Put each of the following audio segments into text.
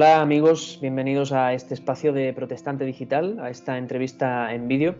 Hola amigos, bienvenidos a este espacio de Protestante Digital, a esta entrevista en vídeo.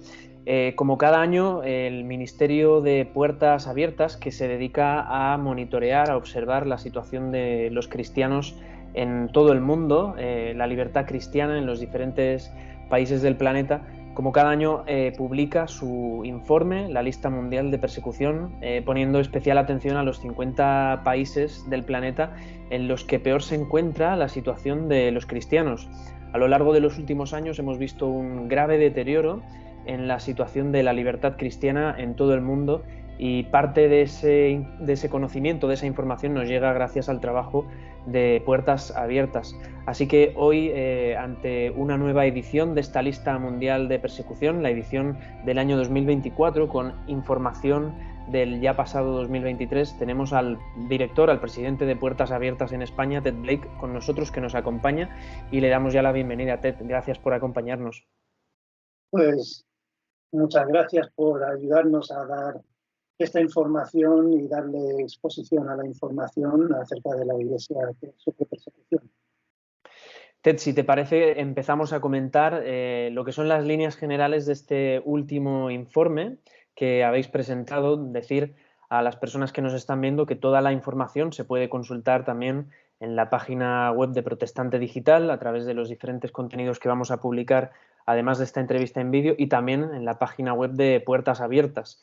Como cada año, el Ministerio de Puertas Abiertas, que se dedica a monitorear, a observar la situación de los cristianos en todo el mundo, la libertad cristiana en los diferentes países del planeta, como cada año publica su informe, la lista mundial de persecución, poniendo especial atención a los 50 países del planeta en los que peor se encuentra la situación de los cristianos. A lo largo de los últimos años hemos visto un grave deterioro en la situación de la libertad cristiana en todo el mundo y parte de ese conocimiento, de esa información nos llega gracias al trabajo de Puertas Abiertas. Así que hoy, ante una nueva edición de esta lista mundial de persecución, la edición del año 2024, con información del ya pasado 2023, tenemos al director, al presidente de Puertas Abiertas en España, Ted Blake, con nosotros, que nos acompaña, y le damos ya la bienvenida. Ted, gracias por acompañarnos. Pues muchas gracias por ayudarnos a dar esta información y darle exposición a la información acerca de la Iglesia que sufre persecución. Ted, si te parece, empezamos a comentar lo que son las líneas generales de este último informe que habéis presentado. Decir a las personas que nos están viendo que toda la información se puede consultar también en la página web de Protestante Digital a través de los diferentes contenidos que vamos a publicar, además de esta entrevista en vídeo, y también en la página web de Puertas Abiertas.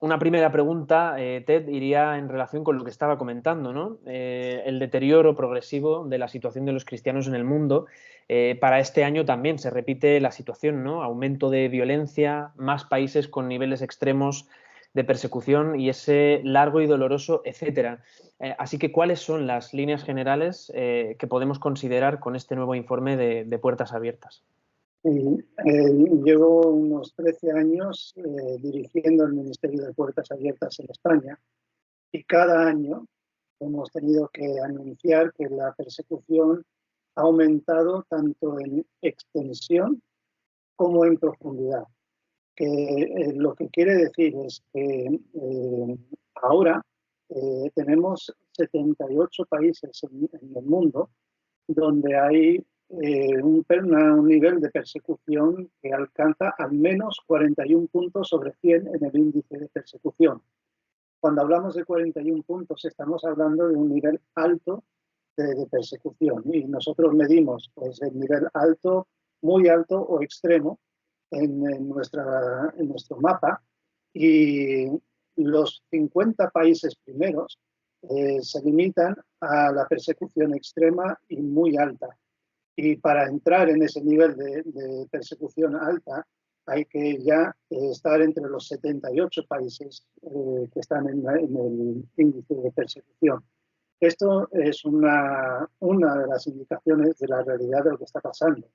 Una primera pregunta, Ted, iría en relación con lo que estaba comentando, ¿no? El deterioro progresivo de la situación de los cristianos en el mundo. Para este año también se repite la situación, ¿no? Aumento de violencia, más países con niveles extremos de persecución y ese largo y doloroso etcétera. Así que, ¿cuáles son las líneas generales que podemos considerar con este nuevo informe de Puertas Abiertas? Llevo unos 13 años dirigiendo el Ministerio de Puertas Abiertas en España y cada año hemos tenido que anunciar que la persecución ha aumentado tanto en extensión como en profundidad. Que lo que quiere decir es que ahora tenemos 78 países en el mundo donde hay un nivel de persecución que alcanza al menos 41 puntos sobre 100 en el índice de persecución. Cuando hablamos de 41 puntos estamos hablando de un nivel alto de persecución y nosotros medimos pues, el nivel alto, muy alto o extremo en nuestro mapa, y los 50 países primeros se limitan a la persecución extrema y muy alta. Y para entrar en ese nivel de persecución alta hay que ya estar entre los 78 países que están en el índice de persecución. Esto es una de las indicaciones de la realidad de lo que está pasando.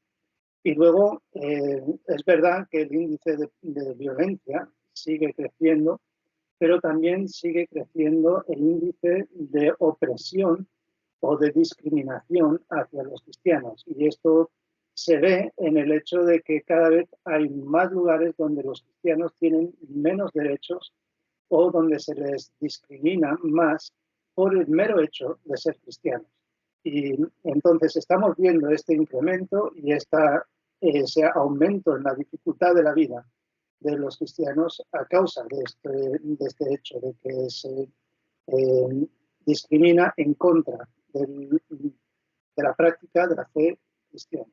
Y luego es verdad que el índice de violencia sigue creciendo, pero también sigue creciendo el índice de opresión o de discriminación hacia los cristianos. Y esto se ve en el hecho de que cada vez hay más lugares donde los cristianos tienen menos derechos o donde se les discrimina más por el mero hecho de ser cristianos. Y entonces estamos viendo este incremento y ese aumento en la dificultad de la vida de los cristianos a causa de este hecho de que se discrimina en contra de la práctica de la fe cristiana.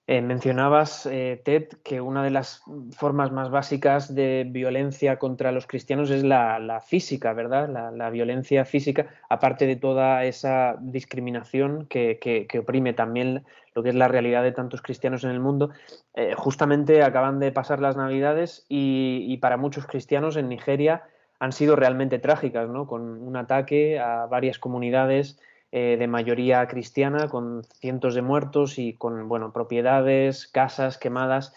Mencionabas, Ted, que una de las formas más básicas de violencia contra los cristianos es la física, ¿verdad? La violencia física, aparte de toda esa discriminación que oprime también lo que es la realidad de tantos cristianos en el mundo. Justamente acaban de pasar las Navidades y para muchos cristianos en Nigeria han sido realmente trágicas, ¿no? Con un ataque a varias comunidades de mayoría cristiana, con cientos de muertos y con, bueno, propiedades, casas quemadas.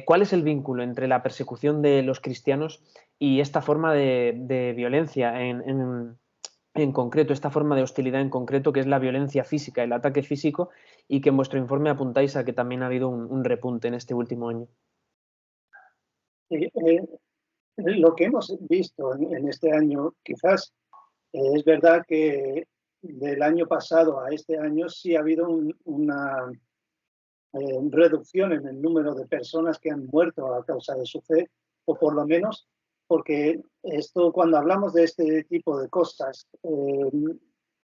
¿Cuál es el vínculo entre la persecución de los cristianos y esta forma de violencia en concreto, esta forma de hostilidad en concreto, que es la violencia física, el ataque físico, y que en vuestro informe apuntáis a que también ha habido un repunte en este último año? Lo que hemos visto en este año, quizás es verdad que del año pasado a este año sí ha habido una reducción en el número de personas que han muerto a causa de su fe, o por lo menos porque esto, cuando hablamos de este tipo de cosas,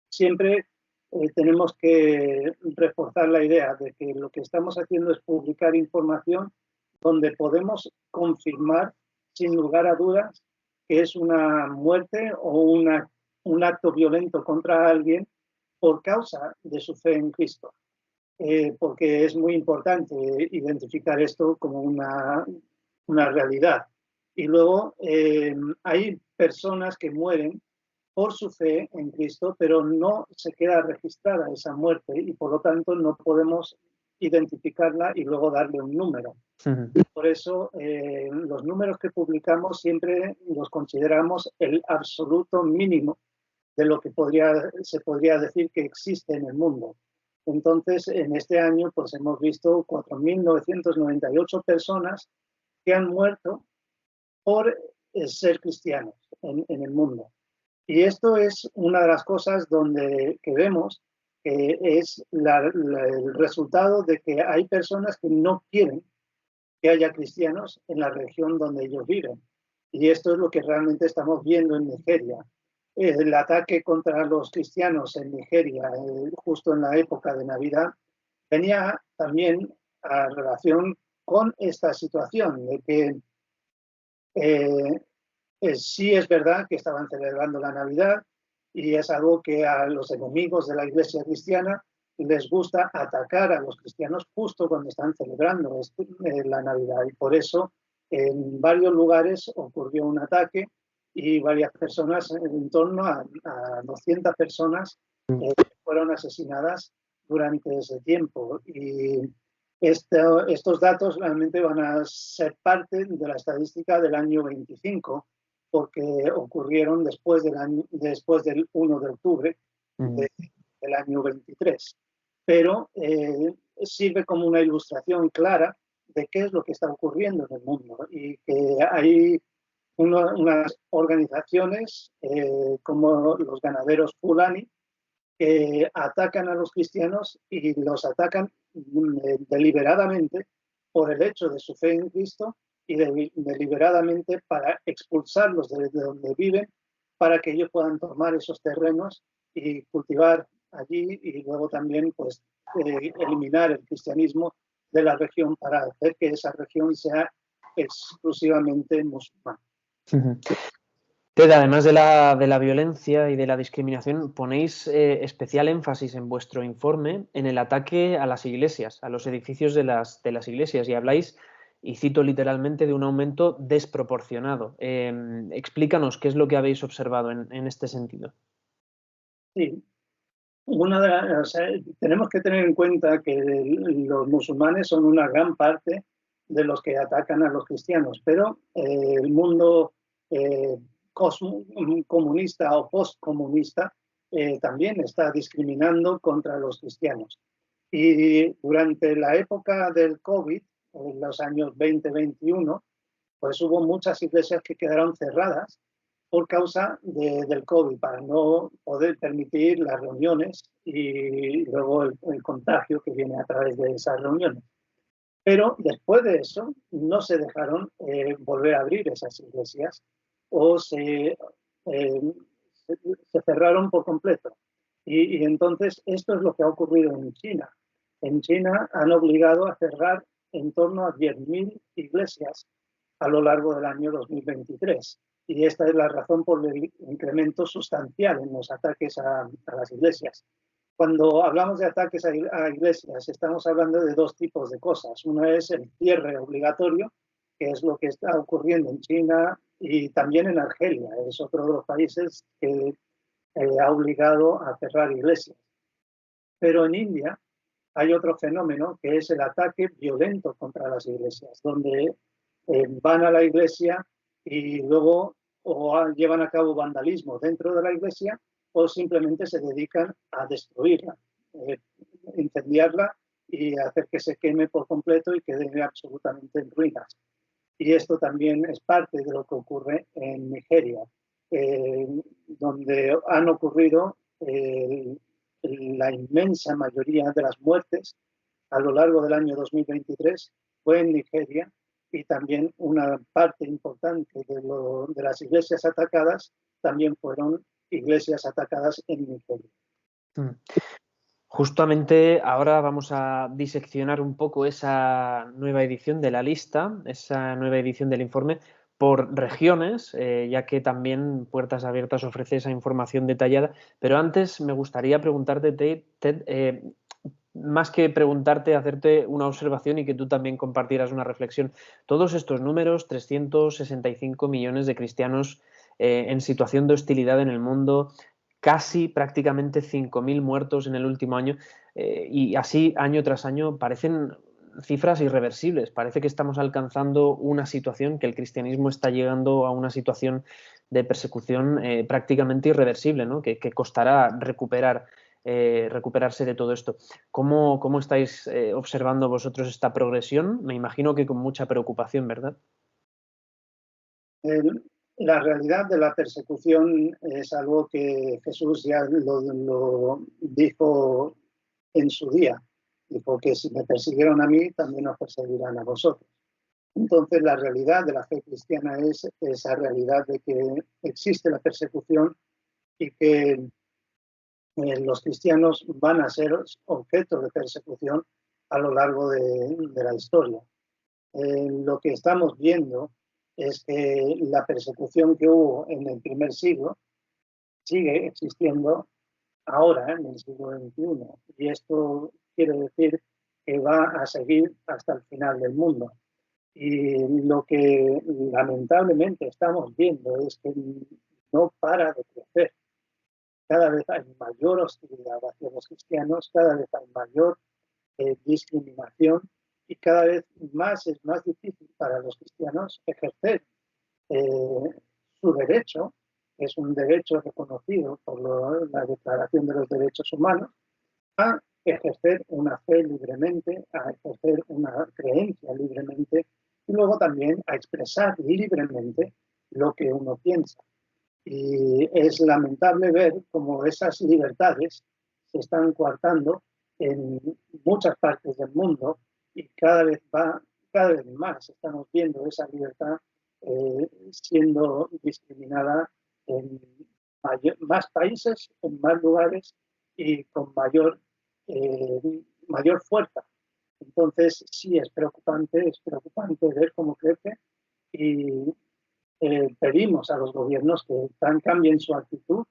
siempre tenemos que reforzar la idea de que lo que estamos haciendo es publicar información donde podemos confirmar sin lugar a dudas que es una muerte o un acto violento contra alguien por causa de su fe en Cristo. Porque es muy importante identificar esto como una realidad. Y luego hay personas que mueren por su fe en Cristo, pero no se queda registrada esa muerte y por lo tanto no podemos identificarla y luego darle un número. Por eso los números que publicamos siempre los consideramos el absoluto mínimo de lo que se podría decir que existe en el mundo. Entonces, en este año pues hemos visto 4.998 personas que han muerto por ser cristianos en el mundo. Y esto es una de las cosas que vemos que es el resultado de que hay personas que no quieren que haya cristianos en la región donde ellos viven. Y esto es lo que realmente estamos viendo en Nigeria. El ataque contra los cristianos en Nigeria, justo en la época de Navidad, venía también a relación con esta situación de que sí es verdad que estaban celebrando la Navidad y es algo que a los enemigos de la Iglesia cristiana les gusta atacar a los cristianos justo cuando están celebrando la Navidad. Y por eso en varios lugares ocurrió un ataque y varias personas, en torno a 200 personas, fueron asesinadas durante ese tiempo. Y estos datos realmente van a ser parte de la estadística del año 25, porque ocurrieron después del 1 de octubre del año 23. Pero sirve como una ilustración clara de qué es lo que está ocurriendo en el mundo y que hay unas organizaciones como los ganaderos Fulani que atacan a los cristianos y los atacan deliberadamente por el hecho de su fe en Cristo y deliberadamente para expulsarlos de donde viven para que ellos puedan tomar esos terrenos y cultivar allí y luego también pues eliminar el cristianismo de la región para hacer que esa región sea exclusivamente musulmana. Ted, además de la violencia y de la discriminación, ponéis especial énfasis en vuestro informe en el ataque a las iglesias, a los edificios de las iglesias, y habláis, y cito literalmente, de un aumento desproporcionado. Explícanos qué es lo que habéis observado en este sentido. Sí. Tenemos que tener en cuenta que los musulmanes son una gran parte de los que atacan a los cristianos, pero el mundo comunista o postcomunista también está discriminando contra los cristianos. Y durante la época del COVID, en los años 2021, pues hubo muchas iglesias que quedaron cerradas por causa del COVID, para no poder permitir las reuniones y luego el contagio que viene a través de esas reuniones. Pero después de eso no se dejaron volver a abrir esas iglesias o se cerraron por completo. Y entonces esto es lo que ha ocurrido en China. En China han obligado a cerrar en torno a 10.000 iglesias a lo largo del año 2023. Y esta es la razón por el incremento sustancial en los ataques a las iglesias. Cuando hablamos de ataques a iglesias, estamos hablando de dos tipos de cosas. Una es el cierre obligatorio, que es lo que está ocurriendo en China y también en Argelia. Es otro de los países que ha obligado a cerrar iglesias. Pero en India hay otro fenómeno que es el ataque violento contra las iglesias, donde van a la iglesia y luego llevan a cabo vandalismo dentro de la iglesia o simplemente se dedican a destruirla, incendiarla y hacer que se queme por completo y quede absolutamente en ruinas. Y esto también es parte de lo que ocurre en Nigeria, donde han ocurrido la inmensa mayoría de las muertes a lo largo del año 2023 fue en Nigeria, y también una parte importante de las iglesias atacadas también fueron iglesias atacadas en Nigeria. Justamente ahora vamos a diseccionar un poco esa nueva edición de la lista, esa nueva edición del informe por regiones, ya que también Puertas Abiertas ofrece esa información detallada. Pero antes me gustaría preguntarte, Ted, más que preguntarte, hacerte una observación y que tú también compartieras una reflexión. Todos estos números, 365 millones de cristianos en situación de hostilidad en el mundo, casi prácticamente 5.000 muertos en el último año, y así año tras año, parecen cifras irreversibles. Parece que estamos alcanzando una situación, que el cristianismo está llegando a una situación de persecución prácticamente irreversible, ¿no? Que costará recuperarse de todo esto. ¿Cómo estáis observando vosotros esta progresión? Me imagino que con mucha preocupación, ¿verdad? La realidad de la persecución es algo que Jesús ya lo dijo en su día. Dijo que si me persiguieron a mí, también os perseguirán a vosotros. Entonces, la realidad de la fe cristiana es esa realidad de que existe la persecución y que los cristianos van a ser objeto de persecución a lo largo de la historia. Lo que estamos viendo es que la persecución que hubo en el primer siglo sigue existiendo ahora, en el siglo XXI, y esto quiere decir que va a seguir hasta el final del mundo. Y lo que lamentablemente estamos viendo es que no para de crecer. Cada vez hay mayor hostilidad hacia los cristianos, cada vez hay mayor discriminación, y cada vez más es más difícil para los cristianos ejercer su derecho, que es un derecho reconocido por la Declaración de los Derechos Humanos, a ejercer una fe libremente, a ejercer una creencia libremente, y luego también a expresar libremente lo que uno piensa. Y es lamentable ver cómo esas libertades se están coartando en muchas partes del mundo, y cada vez más estamos viendo esa libertad siendo discriminada en más países, en más lugares y con mayor fuerza. Entonces, sí, es preocupante ver cómo crece, y pedimos a los gobiernos que cambien su actitud,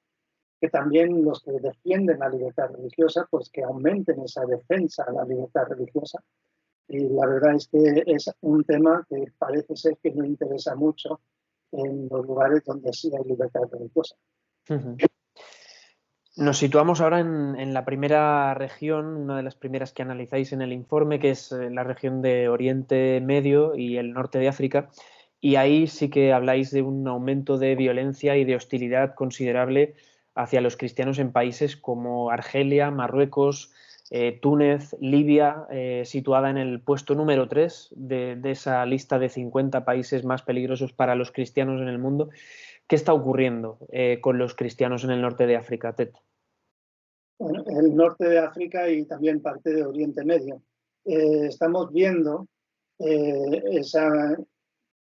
que también los que defienden la libertad religiosa, pues que aumenten esa defensa a la libertad religiosa. Y la verdad es que es un tema que parece ser que no interesa mucho en los lugares donde sí hay libertad religiosa. Uh-huh. Nos situamos ahora en la primera región, una de las primeras que analizáis en el informe, que es la región de Oriente Medio y el norte de África. Y ahí sí que habláis de un aumento de violencia y de hostilidad considerable hacia los cristianos en países como Argelia, Marruecos, Túnez, Libia, situada en el puesto número 3 de esa lista de 50 países más peligrosos para los cristianos en el mundo. ¿Qué está ocurriendo con los cristianos en el norte de África, Ted? Bueno, el norte de África y también parte de Oriente Medio. Estamos viendo esa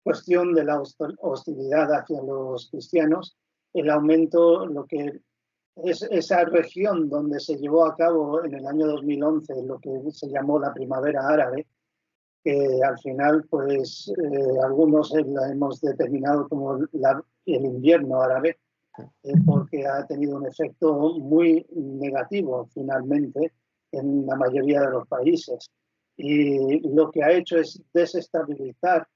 cuestión de la hostilidad hacia los cristianos, el aumento, lo que es esa región donde se llevó a cabo en el año 2011 lo que se llamó la Primavera Árabe, que al final, pues, algunos la hemos determinado como el invierno árabe, porque ha tenido un efecto muy negativo finalmente en la mayoría de los países. Y lo que ha hecho es desestabilizar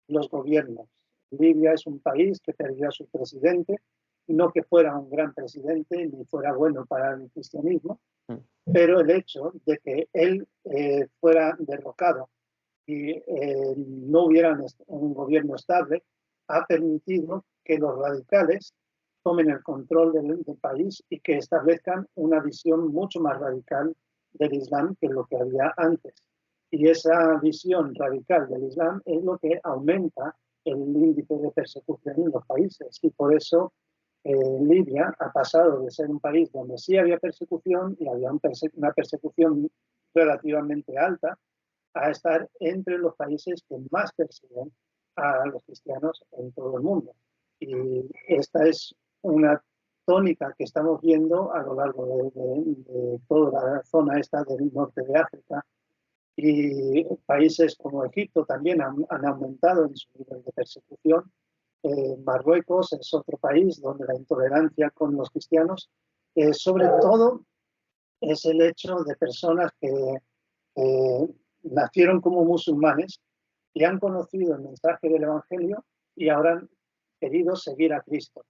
los gobiernos. Libia es un país que perdió a su presidente, no que fuera un gran presidente ni fuera bueno para el cristianismo, pero el hecho de que él fuera derrocado y no hubiera un gobierno estable ha permitido que los radicales tomen el control del país y que establezcan una visión mucho más radical del Islam que lo que había antes. Y esa visión radical del Islam es lo que aumenta el índice de persecución en los países. Y por eso Libia ha pasado de ser un país donde sí había persecución y había una persecución relativamente alta a estar entre los países que más persiguen a los cristianos en todo el mundo. Y esta es una tónica que estamos viendo a lo largo de toda la zona esta del norte de África. Y países como Egipto también han aumentado en su nivel de persecución. Marruecos es otro país donde la intolerancia con los cristianos, sobre todo, es el hecho de personas que nacieron como musulmanes y han conocido el mensaje del Evangelio y ahora han querido seguir a Cristo.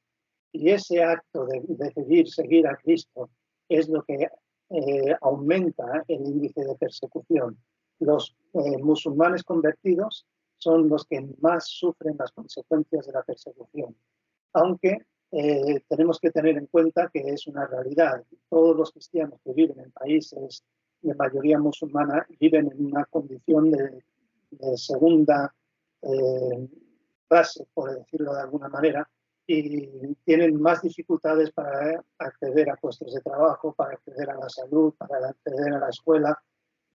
Y ese acto de decidir seguir a Cristo es lo que aumenta el índice de persecución. Los musulmanes convertidos son los que más sufren las consecuencias de la persecución. Aunque tenemos que tener en cuenta que es una realidad. Todos los cristianos que viven en países de mayoría musulmana viven en una condición de segunda clase, por decirlo de alguna manera, y tienen más dificultades para acceder a puestos de trabajo, para acceder a la salud, para acceder a la escuela,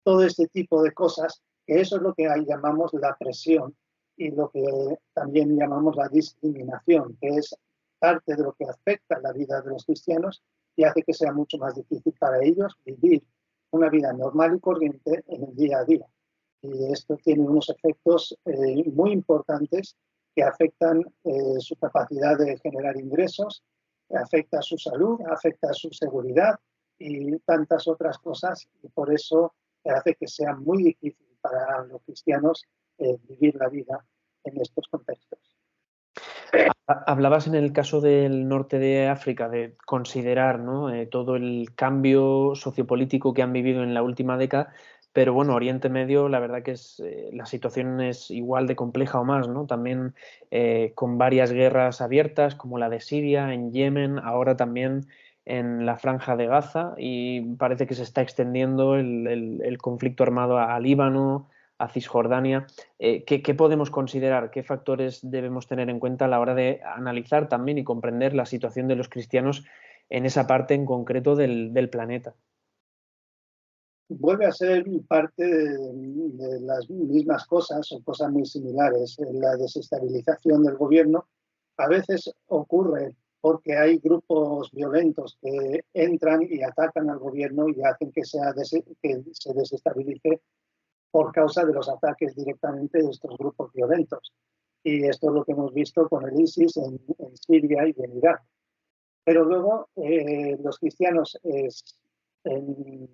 todo este tipo de cosas, que eso es lo que ahí llamamos la presión y lo que también llamamos la discriminación, que es parte de lo que afecta la vida de los cristianos y hace que sea mucho más difícil para ellos vivir una vida normal y corriente en el día a día. Y esto tiene unos efectos muy importantes que afectan su capacidad de generar ingresos, afecta su salud, afecta su seguridad y tantas otras cosas. Y por eso hace que sea muy difícil para los cristianos vivir la vida en estos contextos. Hablabas en el caso del norte de África de considerar, ¿no? Todo el cambio sociopolítico que han vivido en la última década, pero bueno, Oriente Medio, la verdad que la situación es igual de compleja o más, ¿no? También con varias guerras abiertas, como la de Siria, en Yemen, ahora también en la Franja de Gaza, y parece que se está extendiendo el conflicto armado a Líbano, a Cisjordania. ¿Qué podemos considerar? ¿Qué factores debemos tener en cuenta a la hora de analizar también y comprender la situación de los cristianos en esa parte en concreto del planeta? Vuelve a ser parte de las mismas cosas o cosas muy similares. La desestabilización del gobierno a veces ocurre porque hay grupos violentos que entran y atacan al gobierno y hacen que se desestabilice por causa de los ataques directamente de estos grupos violentos. Y esto es lo que hemos visto con el ISIS en Siria y en Irak. Pero luego los cristianos en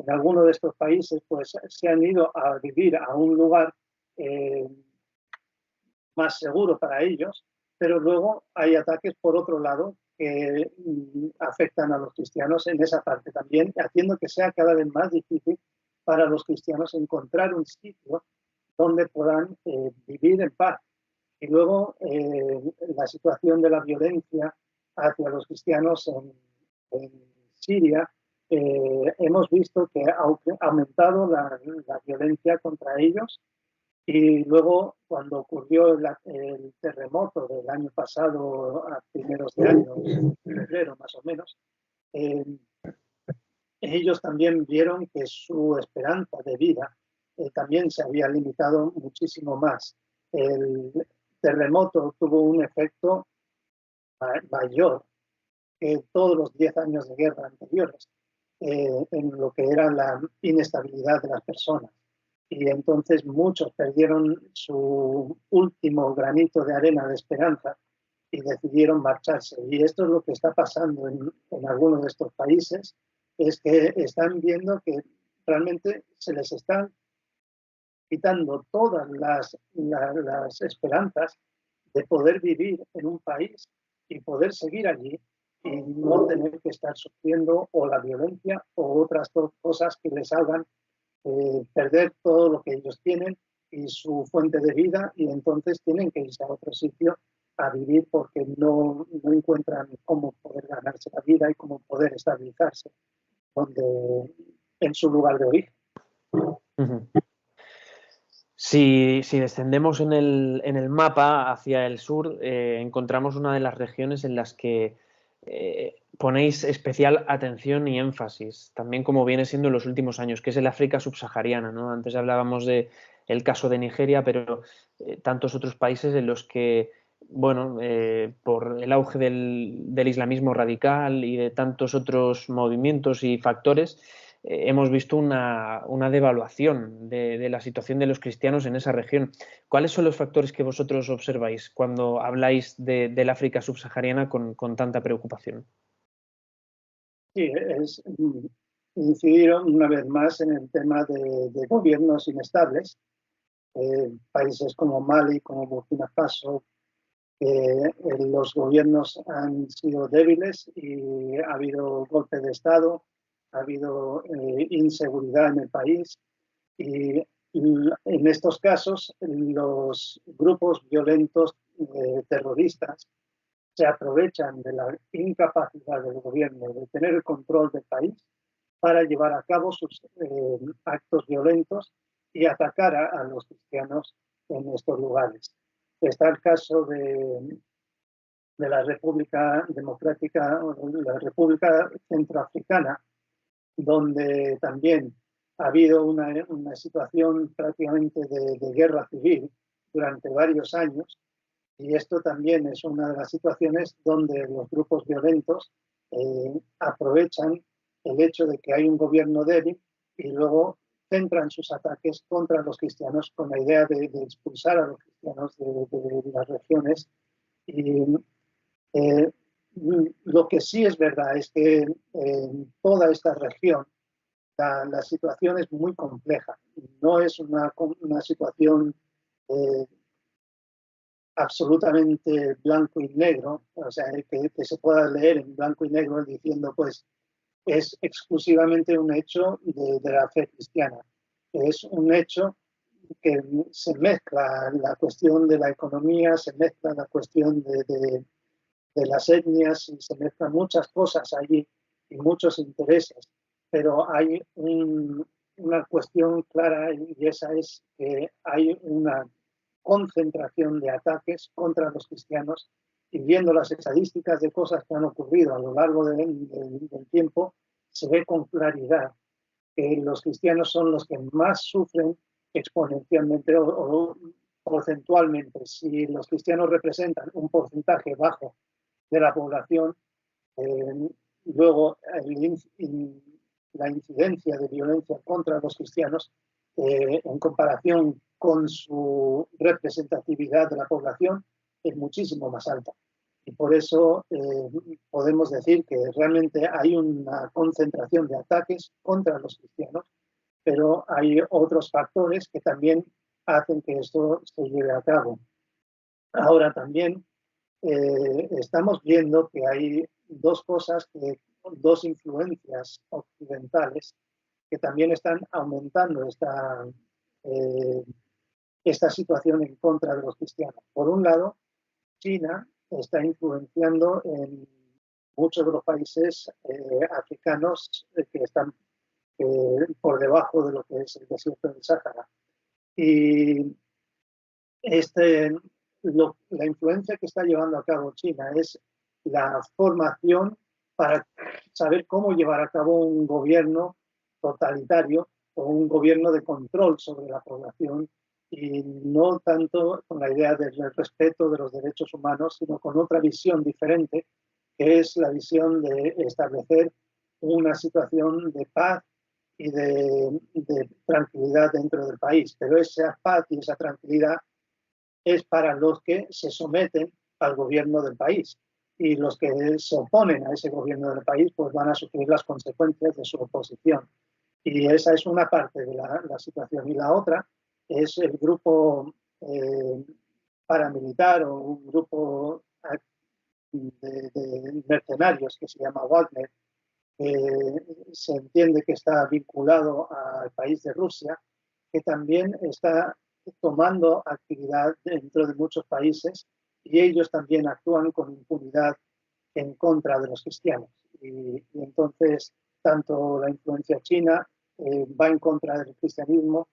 alguno de estos países pues se han ido a vivir a un lugar más seguro para ellos, pero luego hay ataques por otro lado que afectan a los cristianos en esa parte también, haciendo que sea cada vez más difícil para los cristianos encontrar un sitio donde puedan vivir en paz. Y luego la situación de la violencia hacia los cristianos en Siria, hemos visto que ha aumentado la violencia contra ellos. Y luego, cuando ocurrió el terremoto del año pasado, a primeros de año, en febrero más o menos, ellos también vieron que su esperanza de vida también se había limitado muchísimo más. El terremoto tuvo un efecto mayor que todos los 10 años de guerra anteriores en lo que era la inestabilidad de las personas. Y entonces muchos perdieron su último granito de arena de esperanza y decidieron marcharse. Y esto es lo que está pasando en algunos de estos países, es que están viendo que realmente se les están quitando todas las esperanzas de poder vivir en un país y poder seguir allí y no tener que estar sufriendo o la violencia o otras cosas que les hagan perder todo lo que ellos tienen y su fuente de vida, y entonces tienen que irse a otro sitio a vivir porque no encuentran cómo poder ganarse la vida y cómo poder estabilizarse en su lugar de origen. Uh-huh. Si descendemos en el mapa hacia el sur, encontramos una de las regiones en las que ponéis especial atención y énfasis, también como viene siendo en los últimos años, que es el África subsahariana, ¿no? Antes hablábamos de el caso de Nigeria, pero tantos otros países en los que, bueno, por el auge del islamismo radical y de tantos otros movimientos y factores, hemos visto una devaluación de la situación de los cristianos en esa región. ¿Cuáles son los factores que vosotros observáis cuando habláis del África subsahariana con tanta preocupación? Sí, es incidir una vez más en el tema de gobiernos inestables. Países como Mali, como Burkina Faso, los gobiernos han sido débiles y ha habido golpe de Estado, ha habido inseguridad en el país y en estos casos los grupos violentos terroristas se aprovechan de la incapacidad del gobierno de tener el control del país para llevar a cabo sus actos violentos y atacar a los cristianos en estos lugares. Está el caso de la República Democrática, la República Centroafricana, donde también ha habido una situación prácticamente de guerra civil durante varios años, y esto también es una de las situaciones donde los grupos violentos aprovechan el hecho de que hay un gobierno débil y luego centran sus ataques contra los cristianos con la idea de expulsar a los cristianos de las regiones. Y eh, lo que sí es verdad es que en toda esta región la situación es muy compleja. No es una situación eh, absolutamente blanco y negro, o sea, que se pueda leer en blanco y negro diciendo, pues, es exclusivamente un hecho de la fe cristiana. Es un hecho que se mezcla la cuestión de la economía, se mezcla la cuestión de las etnias y se mezclan muchas cosas allí y muchos intereses, pero hay una cuestión clara y esa es que hay una concentración de ataques contra los cristianos y viendo las estadísticas de cosas que han ocurrido a lo largo del tiempo, se ve con claridad que los cristianos son los que más sufren exponencialmente o porcentualmente. Si los cristianos representan un porcentaje bajo de la población, eh, luego la incidencia de violencia contra los cristianos en comparación con su representatividad de la población es muchísimo más alta. Y por eso podemos decir que realmente hay una concentración de ataques contra los cristianos, pero hay otros factores que también hacen que esto se lleve a cabo. Ahora también estamos viendo que hay dos cosas, dos influencias occidentales que también están aumentando eh, esta situación en contra de los cristianos. Por un lado, China está influenciando en muchos de los países africanos que están por debajo de lo que es el desierto del Sáhara. Y la influencia que está llevando a cabo China es la formación para saber cómo llevar a cabo un gobierno totalitario o un gobierno de control sobre la población y no tanto con la idea del respeto de los derechos humanos, sino con otra visión diferente, que es la visión de establecer una situación de paz y de tranquilidad dentro del país. Pero esa paz y esa tranquilidad es para los que se someten al gobierno del país. Y los que se oponen a ese gobierno del país pues van a sufrir las consecuencias de su oposición. Y esa es una parte de la situación. Y la otra es el grupo paramilitar o un grupo de mercenarios que se llama Wagner. Se entiende que está vinculado al país de Rusia, que también está tomando actividad dentro de muchos países y ellos también actúan con impunidad en contra de los cristianos. Y entonces, tanto la influencia china va en contra del cristianismo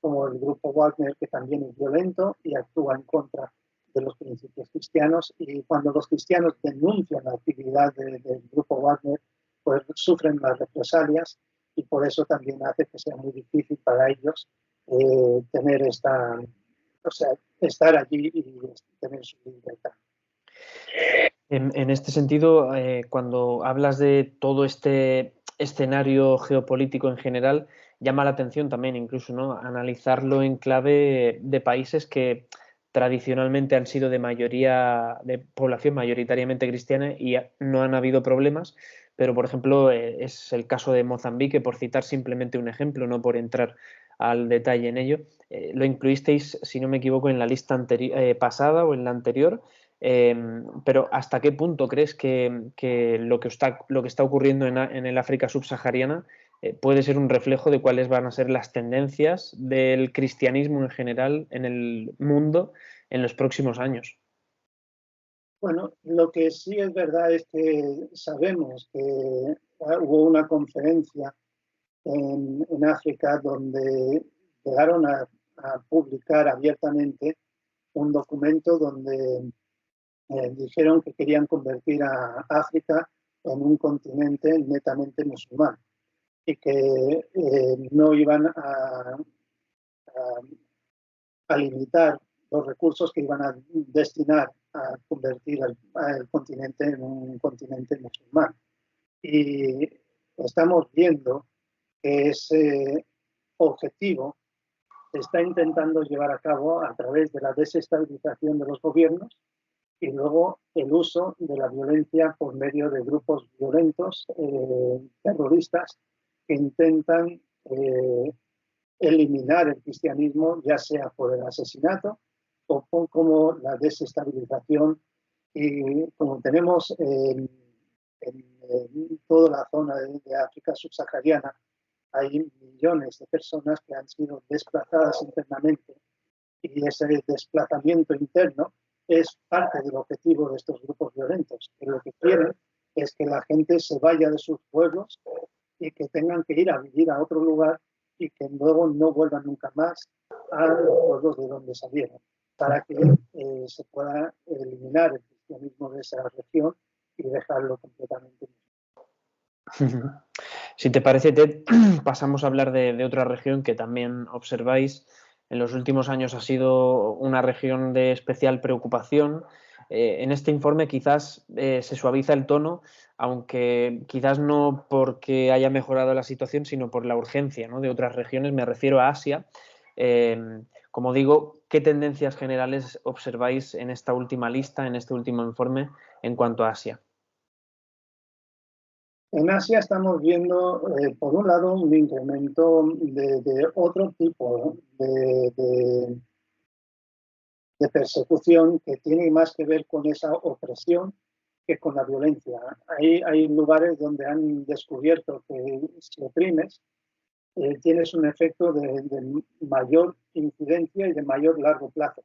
como el grupo Wagner, que también es violento y actúa en contra de los principios cristianos. Y cuando los cristianos denuncian la actividad del grupo Wagner, pues sufren las represalias, y por eso también hace que sea muy difícil para ellos tener estar allí y tener su libertad. En este sentido, cuando hablas de todo este escenario geopolítico en general, llama la atención también incluso, ¿no?, analizarlo en clave de países que tradicionalmente han sido de población mayoritariamente cristiana y no han habido problemas, pero por ejemplo es el caso de Mozambique, por citar simplemente un ejemplo, no por entrar al detalle en ello. Lo incluisteis, si no me equivoco, en la lista pasada o en la anterior. Pero ¿hasta qué punto crees que lo que está ocurriendo en el África subsahariana puede ser un reflejo de cuáles van a ser las tendencias del cristianismo en general en el mundo en los próximos años? Bueno, lo que sí es verdad es que sabemos que hubo una conferencia en África donde llegaron a publicar abiertamente un documento donde dijeron que querían convertir a África en un continente netamente musulmán y que no iban a limitar los recursos que iban a destinar a convertir al continente en un continente musulmán. Y estamos viendo que ese objetivo se está intentando llevar a cabo a través de la desestabilización de los gobiernos y luego el uso de la violencia por medio de grupos violentos, terroristas, que intentan eliminar el cristianismo, ya sea por el asesinato o como la desestabilización. Y como tenemos en toda la zona de África subsahariana, hay millones de personas que han sido desplazadas internamente, y ese desplazamiento interno es parte del objetivo de estos grupos violentos, que lo que quieren es que la gente se vaya de sus pueblos y que tengan que ir a vivir a otro lugar y que luego no vuelvan nunca más a los pueblos de donde salieron, para que se pueda eliminar el cristianismo de esa región y dejarlo completamente. Si te parece, Ted, pasamos a hablar de otra región que también observáis en los últimos años ha sido una región de especial preocupación. En este informe quizás se suaviza el tono, aunque quizás no porque haya mejorado la situación, sino por la urgencia, ¿no?, de otras regiones. Me refiero a Asia. Como digo, ¿qué tendencias generales observáis en esta última lista, en este último informe, en cuanto a Asia? En Asia estamos viendo, por un lado, un incremento de otro tipo de persecución que tiene más que ver con esa opresión que con la violencia. Hay lugares donde han descubierto que si oprimes, tienes un efecto de mayor incidencia y de mayor largo plazo.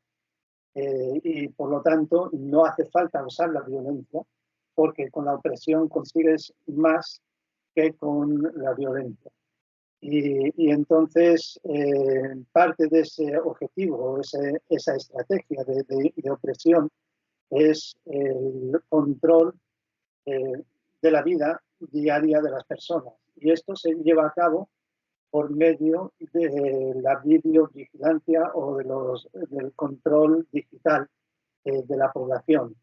Y por lo tanto no hace falta usar la violencia, porque con la opresión consigues más que con la violencia. Y entonces parte de ese objetivo, esa estrategia de opresión, es el control de la vida diaria de las personas. Y esto se lleva a cabo por medio de la videovigilancia o del control digital de la población.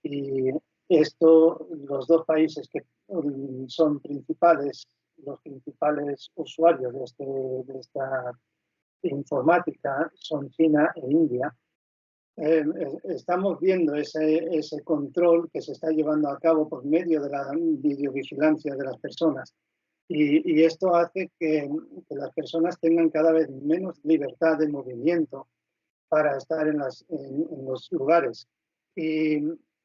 Y esto, los dos países que son los principales usuarios de esta informática son China e India. Estamos viendo ese control que se está llevando a cabo por medio de la videovigilancia de las personas. Y esto hace que las personas tengan cada vez menos libertad de movimiento para estar en los lugares. Y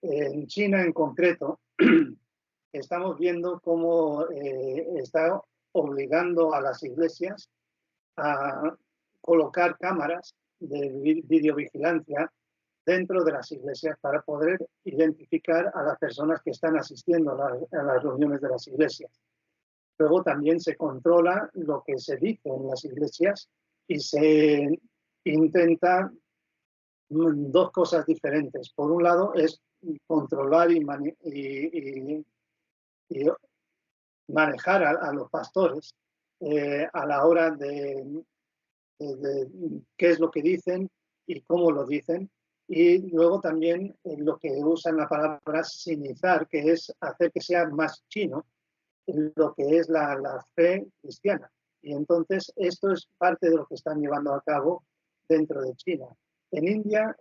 en China en concreto, estamos viendo cómo está obligando a las iglesias a colocar cámaras de videovigilancia dentro de las iglesias para poder identificar a las personas que están asistiendo a las reuniones de las iglesias. Luego también se controla lo que se dice en las iglesias y se intenta dos cosas diferentes. Por un lado es controlar y manejar a los pastores a la hora de qué es lo que dicen y cómo lo dicen. Y luego también lo que usan la palabra sinizar, que es hacer que sea más chino lo que es la fe cristiana. Y entonces esto es parte de lo que están llevando a cabo dentro de China. En India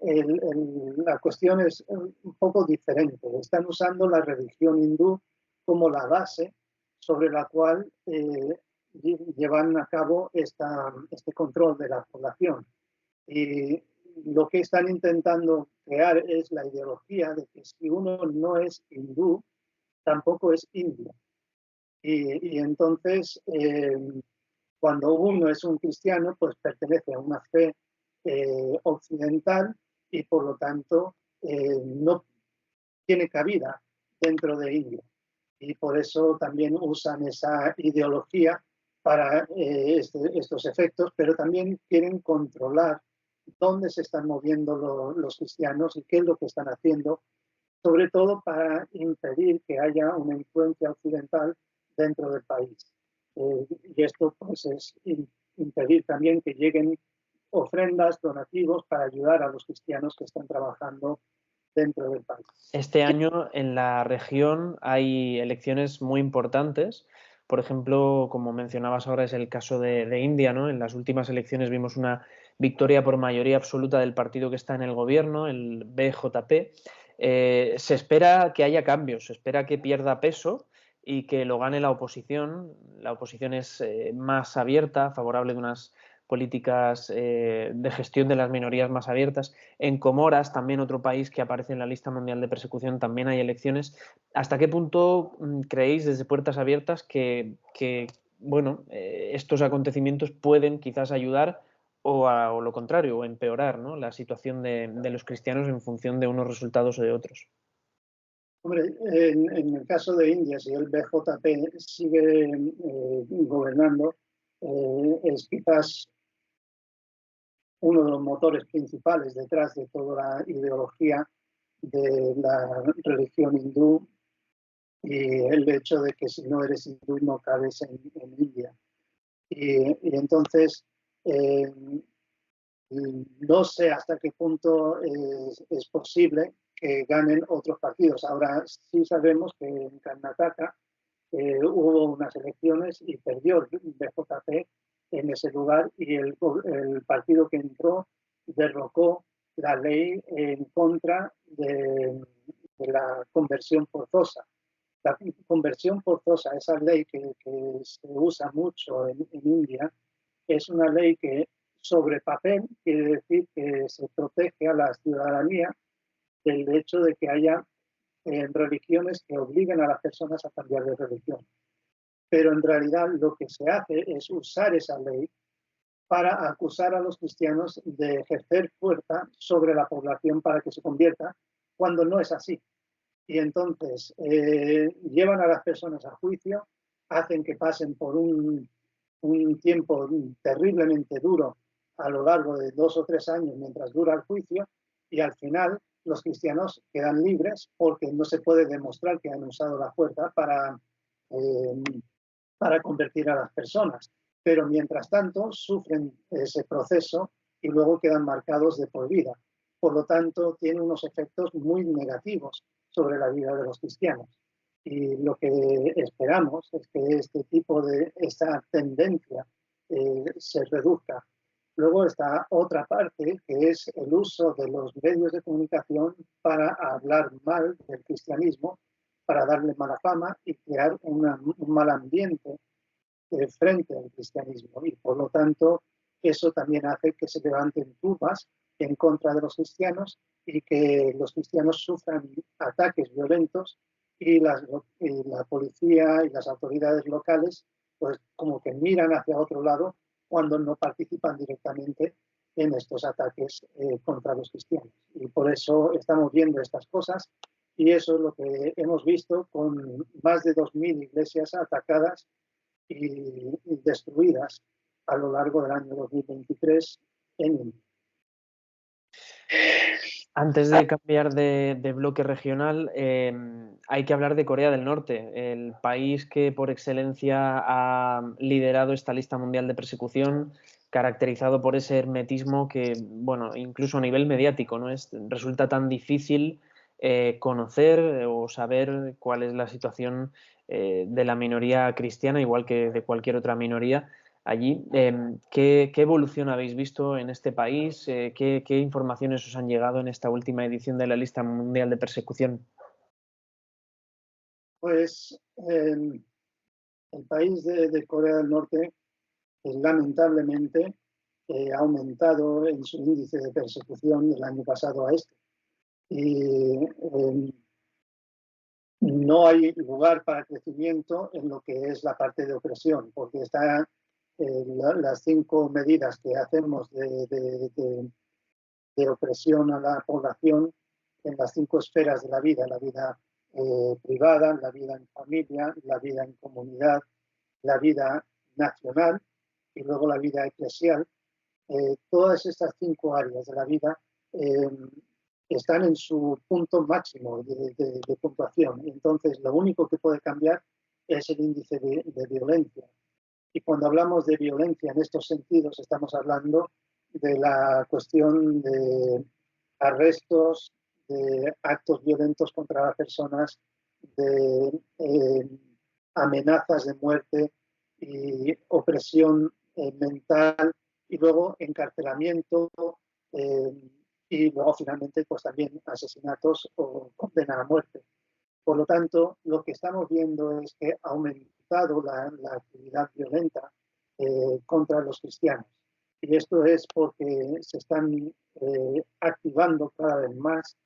la cuestión es un poco diferente. Están usando la religión hindú como la base sobre la cual llevan a cabo este control de la población. Y lo que están intentando crear es la ideología de que si uno no es hindú, tampoco es indio. Y entonces, cuando uno es un cristiano, pues pertenece a una fe occidental y por lo tanto no tiene cabida dentro de India. Y por eso también usan esa ideología para estos efectos, pero también quieren controlar dónde se están moviendo los cristianos y qué es lo que están haciendo, sobre todo para impedir que haya una influencia occidental dentro del país. Y esto pues es impedir también que lleguen ofrendas, donativos para ayudar a los cristianos que están trabajando dentro del país. Este año en la región hay elecciones muy importantes. Por ejemplo, como mencionabas ahora, es el caso de India, ¿no? En las últimas elecciones vimos una victoria por mayoría absoluta del partido que está en el gobierno, el BJP. Se espera que haya cambios, se espera que pierda peso y que lo gane la oposición. La oposición es más abierta, favorable de unas políticas de gestión de las minorías más abiertas. En Comoras, también otro país que aparece en la lista mundial de persecución, también hay elecciones. ¿Hasta qué punto creéis desde Puertas Abiertas que bueno, estos acontecimientos pueden quizás ayudar o lo contrario, o empeorar, ¿no?, la situación de los cristianos en función de unos resultados o de otros? Hombre, en el caso de India, si el BJP sigue gobernando, es quizás uno de los motores principales detrás de toda la ideología de la religión hindú y el hecho de que si no eres hindú no cabes en India. Y entonces, eh, no sé hasta qué punto es posible que ganen otros partidos. Ahora sí sabemos que en Karnataka hubo unas elecciones y perdió el BJP en ese lugar y el partido que entró derrocó la ley en contra de la conversión forzosa. La conversión forzosa, esa ley que se usa mucho en India, es una ley que sobre papel quiere decir que se protege a la ciudadanía del hecho de que haya religiones que obliguen a las personas a cambiar de religión. Pero en realidad lo que se hace es usar esa ley para acusar a los cristianos de ejercer fuerza sobre la población para que se convierta, cuando no es así. Y entonces llevan a las personas a juicio, hacen que pasen por un tiempo terriblemente duro a lo largo de 2 o 3 años mientras dura el juicio y al final los cristianos quedan libres porque no se puede demostrar que han usado la fuerza para convertir a las personas. Pero mientras tanto sufren ese proceso y luego quedan marcados de por vida. Por lo tanto, tiene unos efectos muy negativos sobre la vida de los cristianos. Y lo que esperamos es que esta tendencia se reduzca. Luego está otra parte, que es el uso de los medios de comunicación para hablar mal del cristianismo, para darle mala fama y crear un mal ambiente frente al cristianismo. Y por lo tanto, eso también hace que se levanten turbas en contra de los cristianos y que los cristianos sufran ataques violentos y la policía y las autoridades locales pues como que miran hacia otro lado cuando no participan directamente en estos ataques contra los cristianos. Y por eso estamos viendo estas cosas y eso es lo que hemos visto con más de 2.000 iglesias atacadas y destruidas a lo largo del año 2023 en India. Antes de cambiar de bloque regional, hay que hablar de Corea del Norte, el país que por excelencia ha liderado esta lista mundial de persecución, caracterizado por ese hermetismo que, bueno, incluso a nivel mediático, ¿no? Resulta tan difícil conocer o saber cuál es la situación de la minoría cristiana, igual que de cualquier otra minoría allí. ¿Qué evolución habéis visto en este país? ¿Qué informaciones os han llegado en esta última edición de la lista mundial de persecución? Pues el país de Corea del Norte, lamentablemente, ha aumentado en su índice de persecución del año pasado a este. Y no hay lugar para crecimiento en lo que es la parte de opresión, porque están las 5 medidas que hacemos de opresión a la población en las 5 esferas de la vida privada, la vida en familia, la vida en comunidad, la vida nacional y luego la vida eclesial. Todas estas 5 áreas de la vida están en su punto máximo de puntuación. Y entonces, lo único que puede cambiar es el índice de violencia. Y cuando hablamos de violencia en estos sentidos, estamos hablando de la cuestión de arrestos, de actos violentos contra las personas, de amenazas de muerte y opresión mental, y luego encarcelamiento, y luego finalmente pues también asesinatos o condena a muerte. Por lo tanto, lo que estamos viendo es que ha aumentado la actividad violenta contra los cristianos. Y esto es porque se están activando cada vez más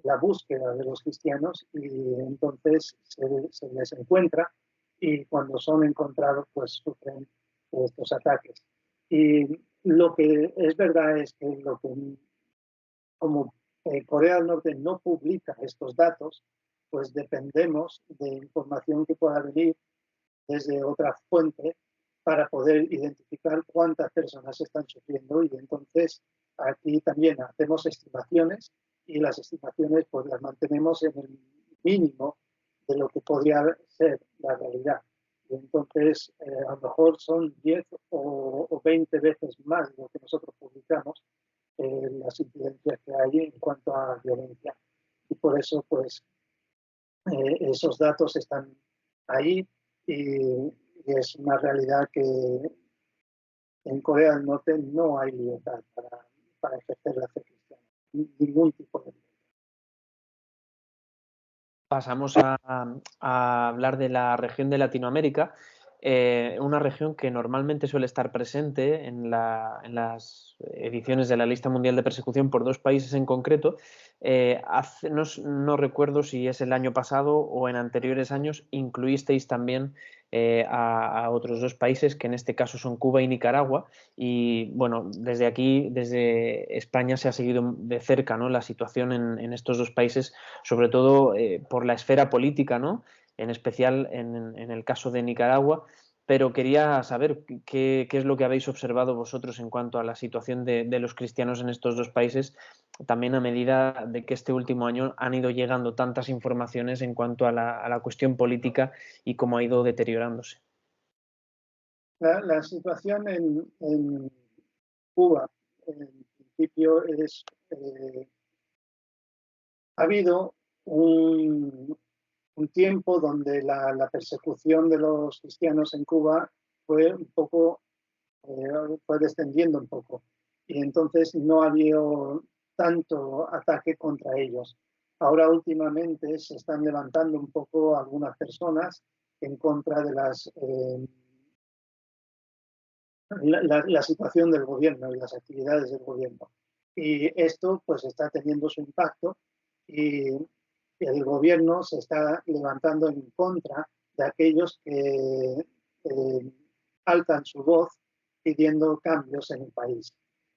la búsqueda de los cristianos, y entonces se les encuentra, y cuando son encontrados pues sufren estos ataques. Y lo que es verdad es que como Corea del Norte no publica estos datos, pues dependemos de información que pueda venir desde otra fuente para poder identificar cuántas personas están sufriendo, y entonces aquí también hacemos estimaciones, y las estimaciones pues las mantenemos en el mínimo de lo que podría ser la realidad. Y entonces a lo mejor son 10 o 20 veces más de lo que nosotros publicamos, las incidencias que hay en cuanto a violencia. Y por eso pues esos datos están ahí, y es una realidad que en Corea del Norte no hay libertad para ejercer la fe cristiana, ningún tipo de libertad. Pasamos a hablar de la región de Latinoamérica, una región que normalmente suele estar presente en las ediciones de la lista mundial de persecución por 2 países en concreto. No recuerdo si es el año pasado o en anteriores años incluisteis también a otros 2 países, que en este caso son Cuba y Nicaragua. Y bueno, desde aquí, desde España, se ha seguido de cerca, ¿no?, la situación en estos 2 países, sobre todo por la esfera política, ¿no?, en especial en el caso de Nicaragua. Pero quería saber qué es lo que habéis observado vosotros en cuanto a la situación de los cristianos en estos 2 países, también a medida de que este último año han ido llegando tantas informaciones en cuanto a la cuestión política y cómo ha ido deteriorándose. La situación en Cuba, en principio, ha habido un tiempo donde la persecución de los cristianos en Cuba fue un poco, fue descendiendo un poco, y entonces no ha habido tanto ataque contra ellos. Ahora últimamente se están levantando un poco algunas personas en contra de la situación del gobierno y las actividades del gobierno. Y esto pues está teniendo su impacto, y el gobierno se está levantando en contra de aquellos que alzan su voz pidiendo cambios en el país.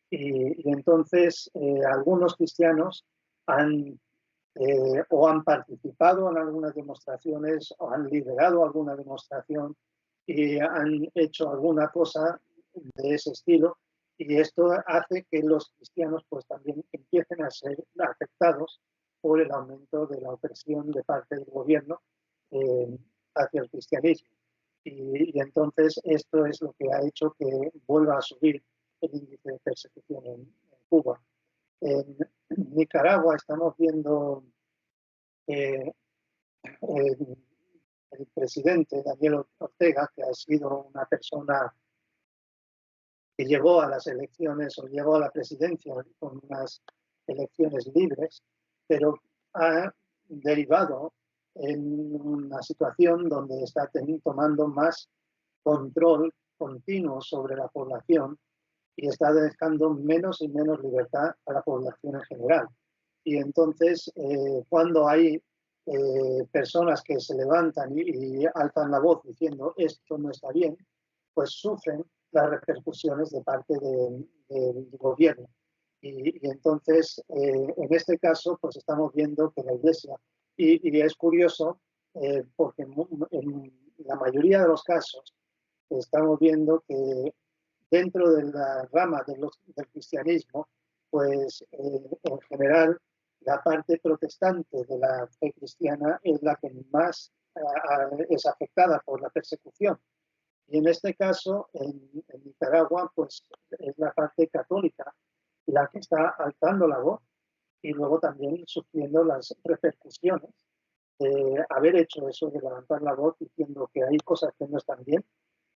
Y entonces algunos cristianos han o han participado en algunas demostraciones, o han liderado alguna demostración, y han hecho alguna cosa de ese estilo, y esto hace que los cristianos pues también empiecen a ser afectados por el aumento de la opresión de parte del gobierno eh, hacia el cristianismo. Y entonces esto es lo que ha hecho que vuelva a subir el índice de persecución en Cuba. En Nicaragua estamos viendo que el presidente Daniel Ortega, que ha sido una persona que llegó a las elecciones o llegó a la presidencia con unas elecciones libres, pero ha derivado en una situación donde está tomando más control continuo sobre la población y está dejando menos y menos libertad a la población en general. Y entonces, cuando hay personas que se levantan y alzan la voz diciendo esto no está bien, pues sufren las repercusiones de parte del gobierno. Y entonces, en este caso, pues estamos viendo que la Iglesia, y es curioso, porque en la mayoría de los casos estamos viendo que dentro de la rama del cristianismo, pues en general la parte protestante de la fe cristiana es la que más es afectada por la persecución. Y en este caso, en Nicaragua, pues es la parte católica la que está alzando la voz y luego también sufriendo las repercusiones de haber hecho eso de levantar la voz diciendo que hay cosas que no están bien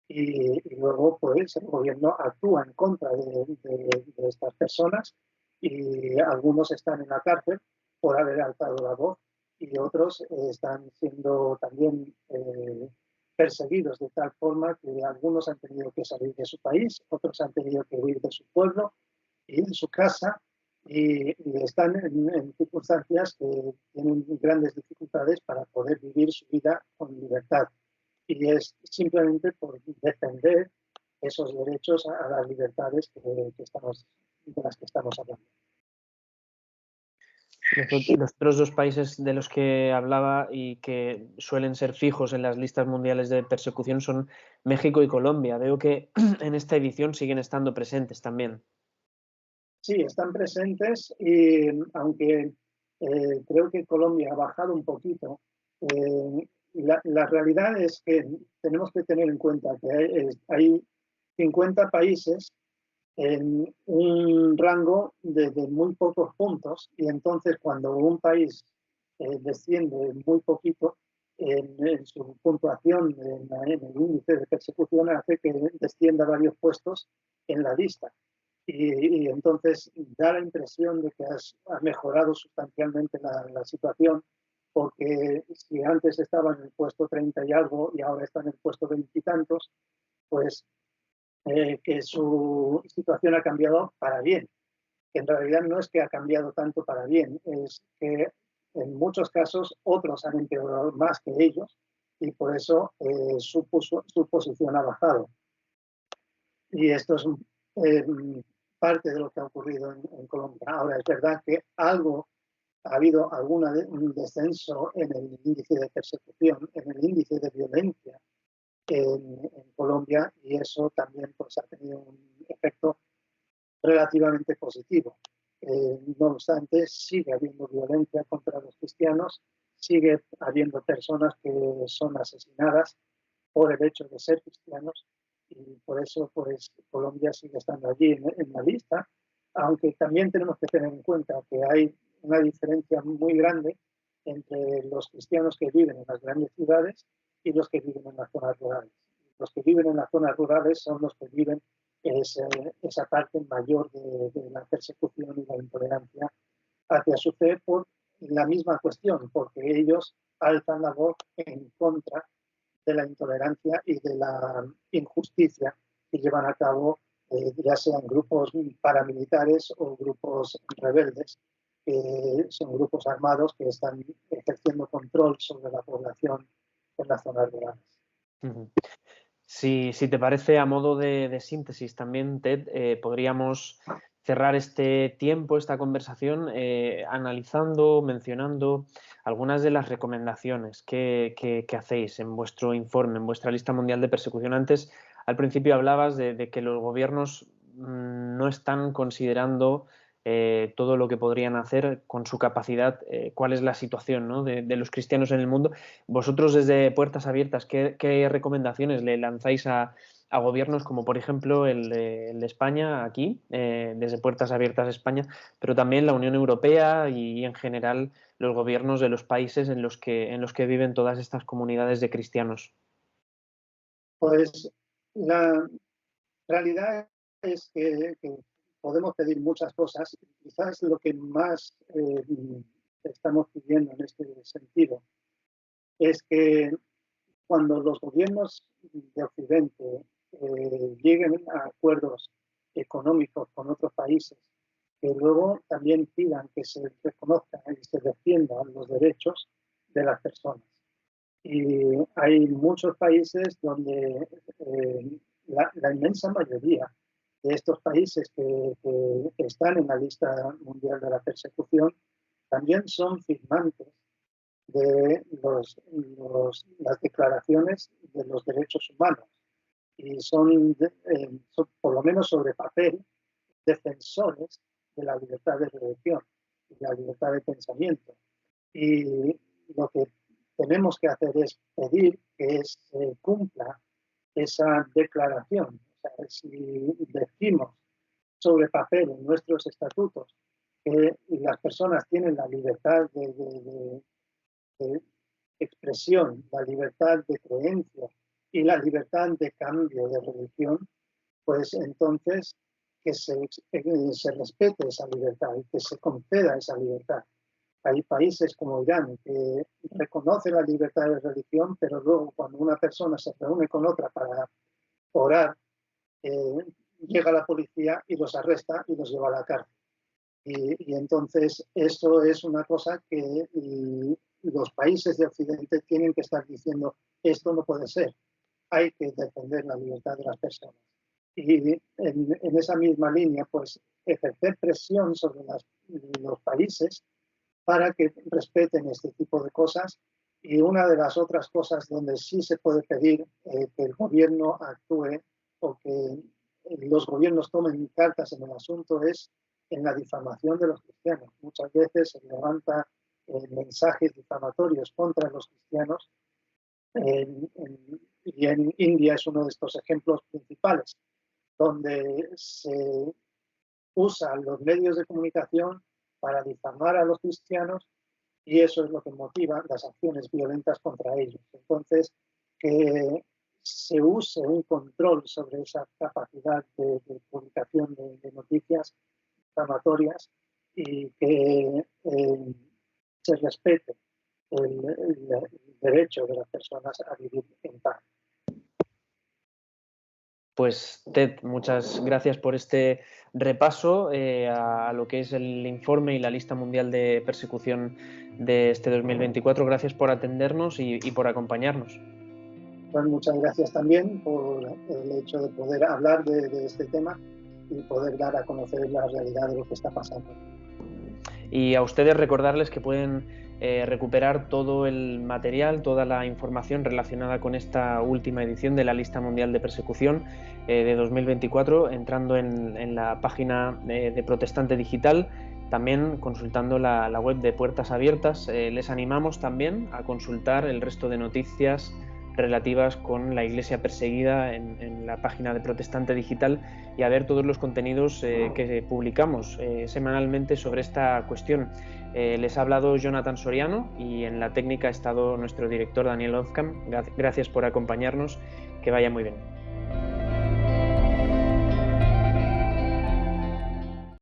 y luego pues el gobierno actúa en contra de estas personas y algunos están en la cárcel por haber alzado la voz y otros están siendo también perseguidos de tal forma que algunos han tenido que salir de su país, otros han tenido que huir de su pueblo y de su casa y están en circunstancias que tienen grandes dificultades para poder vivir su vida con libertad. Y es simplemente por defender esos derechos a las libertades de las que estamos hablando. Los otros dos países de los que hablaba y que suelen ser fijos en las listas mundiales de persecución son México y Colombia. Veo que en esta edición siguen estando presentes también. Sí, están presentes y aunque creo que Colombia ha bajado un poquito, la realidad es que tenemos que tener en cuenta que hay 50 países en un rango de muy pocos puntos y entonces cuando un país desciende muy poquito en su puntuación en el índice de persecución hace que descienda varios puestos en la lista y entonces da la impresión de que ha mejorado sustancialmente la situación porque si antes estaba en el puesto 30 y algo y ahora está en el puesto 20 y tantos, pues que su situación ha cambiado para bien. Que en realidad no es que ha cambiado tanto para bien, es que en muchos casos otros han empeorado más que ellos y por eso su posición ha bajado. Y esto es parte de lo que ha ocurrido en Colombia. Ahora, es verdad que ha habido un descenso en el índice de persecución, en el índice de violencia en Colombia y eso también pues, ha tenido un efecto relativamente positivo. No obstante, sigue habiendo violencia contra los cristianos, sigue habiendo personas que son asesinadas por el hecho de ser cristianos y por eso pues, Colombia sigue estando allí en la lista, aunque también tenemos que tener en cuenta que hay una diferencia muy grande entre los cristianos que viven en las grandes ciudades y los que viven en las zonas rurales. Los que viven en las zonas rurales son los que viven esa parte mayor de la persecución y la intolerancia hacia su fe por la misma cuestión, porque ellos alzan la voz en contra de la intolerancia y de la injusticia que llevan a cabo ya sean grupos paramilitares o grupos rebeldes, que son grupos armados que están ejerciendo control sobre la población en las zonas rurales. Si te parece, a modo de síntesis también, Ted, podríamos cerrar este tiempo, esta conversación, analizando, mencionando algunas de las recomendaciones que hacéis en vuestro informe, en vuestra lista mundial de persecución. Antes al principio hablabas de que los gobiernos no están considerando todo lo que podrían hacer con su capacidad, cuál es la situación, ¿no?, de los cristianos en el mundo. Vosotros desde Puertas Abiertas, ¿qué recomendaciones le lanzáis a gobiernos como por ejemplo el de España aquí, desde Puertas Abiertas España, pero también la Unión Europea y en general los gobiernos de los países en los que viven todas estas comunidades de cristianos? Pues la realidad es que podemos pedir muchas cosas. Quizás lo que más estamos pidiendo en este sentido es que cuando los gobiernos de Occidente lleguen a acuerdos económicos con otros países, que luego también pidan que se reconozcan y se defiendan los derechos de las personas. Y hay muchos países donde la inmensa mayoría de estos países que están en la lista mundial de la persecución también son firmantes de las declaraciones de los derechos humanos y son por lo menos sobre papel, defensores de la libertad de religión y la libertad de pensamiento. Y lo que tenemos que hacer es pedir que se cumpla esa declaración. O sea, si decimos sobre papel en nuestros estatutos que las personas tienen la libertad de expresión, la libertad de creencia y la libertad de cambio de religión, pues entonces que se respete esa libertad y que se conceda esa libertad. Hay países como Irán que reconoce la libertad de religión, pero luego cuando una persona se reúne con otra para orar, llega la policía y los arresta y los lleva a la cárcel. Y entonces eso es una cosa que los países de Occidente tienen que estar diciendo, esto no puede ser, hay que defender la libertad de las personas. Y en esa misma línea, pues ejercer presión sobre los países para que respeten este tipo de cosas. Y una de las otras cosas donde sí se puede pedir que el gobierno actúe o que los gobiernos tomen cartas en el asunto es en la difamación de los cristianos. Muchas veces se levantan mensajes difamatorios contra los cristianos y en India es uno de estos ejemplos principales, donde se usan los medios de comunicación para difamar a los cristianos y eso es lo que motiva las acciones violentas contra ellos. Entonces, que se use un control sobre esa capacidad de publicación de noticias difamatorias y que se respete el derecho de las personas a vivir en paz. Pues Ted, muchas gracias por este repaso a lo que es el informe y la lista mundial de persecución de este 2024. Gracias por atendernos y por acompañarnos. Pues muchas gracias también por el hecho de poder hablar de este tema y poder dar a conocer la realidad de lo que está pasando. Y a ustedes recordarles que pueden recuperar todo el material, toda la información relacionada con esta última edición de la lista mundial de persecución de 2024 entrando en la página de Protestante Digital, también consultando la web de Puertas Abiertas. Les animamos también a consultar el resto de noticias relativas con la Iglesia perseguida en la página de Protestante Digital y a ver todos los contenidos que publicamos semanalmente sobre esta cuestión. Les ha hablado Jonathan Soriano y en la técnica ha estado nuestro director Daniel Ozcam. Gracias por acompañarnos, que vaya muy bien.